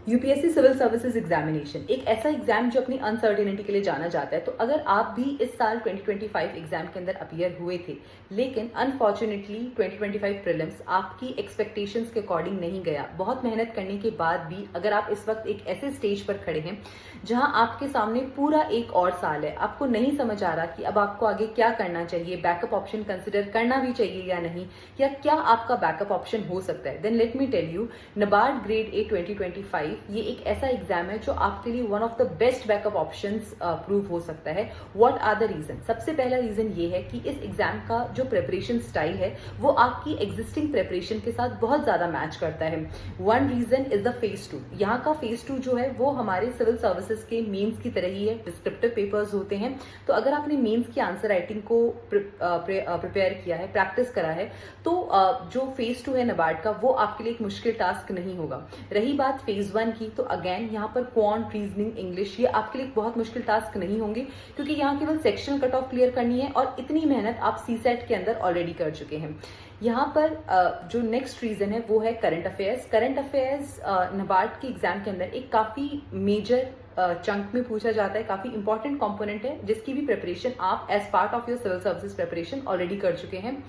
UPSC civil services examination एक ऐसा exam जो अपनी अनसर्टेनिटी के लिए जाना जाता है। तो अगर आप भी इस साल 2025 एग्जाम के अंदर अपीयर हुए थे, लेकिन अनफॉर्चुनेटली 2025 प्रीलिम्स आपकी एक्सपेक्टेशंस के अकॉर्डिंग नहीं गया, बहुत मेहनत करने के बाद भी अगर आप इस वक्त एक ऐसे स्टेज पर खड़े हैं जहां आपके सामने पूरा एक और साल है, आपको नहीं समझ आ रहा कि अब आपको आगे क्या करना चाहिए, बैकअप ऑप्शन कंसिडर करना भी चाहिए या नहीं, या क्या आपका बैकअप ऑप्शन हो सकता है, then let me tell you, NABARD grade A 2025 ये एक ऐसा एग्जाम है जो आपके लिए one of the best backup options prove हो सकता है। What are the reason? सबसे पहला रीजन ये है कि इस एग्जाम का जो प्रिपरेशन स्टाइल है वो आपकी एग्जिस्टिंग प्रिपरेशन के साथ बहुत ज्यादा मैच करता है। One reason is the phase 2। यहाँ का फेज 2 जो है वो हमारे सिविल सर्विसेज के मेंस की तरह ही है, डिस्क्रिप्टिव पेपर्स होते हैं। तो अगर आपने मेंस की आंसर राइटिंग को प्रिपेयर किया है, प्रैक्टिस करा है, तो जो फेज 2 है नबार्ड का वो आपके लिए एक मुश्किल टास्क नहीं होगा। रही बात फेज 1 की, तो अगेन यहाँ पर क्वांट, रीजनिंग, इंग्लिश ये आपके लिए बहुत मुश्किल टास्क नहीं होंगे, क्योंकि यहाँ केवल सेक्शनल कट ऑफ क्लियर करनी है और इतनी मेहनत आप सीसेट के अंदर ऑलरेडी कर चुके हैं। यहाँ पर जो नेक्स्ट रीजन है वो है current affairs. Current affairs NABARD के एग्जाम के अंदर एक काफी मेजर चंक में पूछा जाता है, काफी इंपॉर्टेंट कंपोनेंट है जिसकी भी प्रिपरेशन आप as part of your civil services preparation already कर चुके हैं।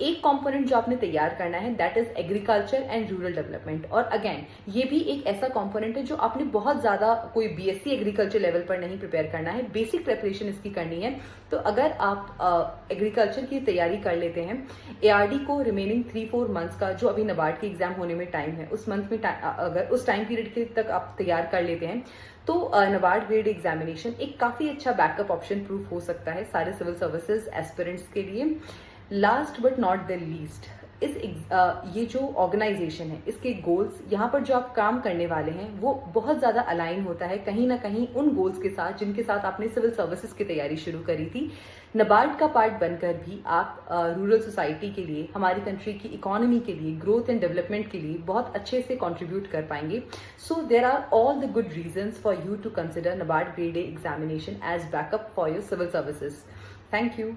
एक कंपोनेंट जो आपने तैयार करना है that is agriculture and rural development, और अगेन ये भी एक ऐसा कंपोनेंट है जो आपने बहुत ज्यादा कोई बीएससी एग्रीकल्चर लेवल पर नहीं प्रिपेयर करना है, बेसिक प्रिपरेशन इसकी करनी है। तो अगर आप एग्रीकल्चर की तैयारी कर लेते हैं, एआरडी को रिमेनिंग 3-4 मंथ्स का जो अभी नबार्ड के एग्जाम होने में टाइम है, उस मंथ में अगर उस टाइम पीरियड के तक आप तैयार कर लेते हैं तो नबार्ड ग्रेड एग्जामिनेशन एक काफी अच्छा बैकअप ऑप्शन प्रूफ हो सकता है सारे सिविल सर्विसेज एस्पिरेंट्स के लिए। Last but not the least, ये जो ऑर्गेनाइजेशन है इसके गोल्स, यहाँ पर जो आप काम करने वाले हैं वो बहुत ज्यादा अलाइन होता है कहीं ना कहीं उन गोल्स के साथ जिनके साथ आपने सिविल सर्विसेज की तैयारी शुरू करी थी। नबार्ड का पार्ट बनकर भी आप रूरल सोसाइटी के लिए, हमारी कंट्री की इकोनॉमी के लिए, ग्रोथ एंड डेवलपमेंट के लिए बहुत अच्छे से कंट्रीब्यूट कर पाएंगे। So there are all the good reasons for you to consider NABARD grade A examination as backup for your civil services. Thank you.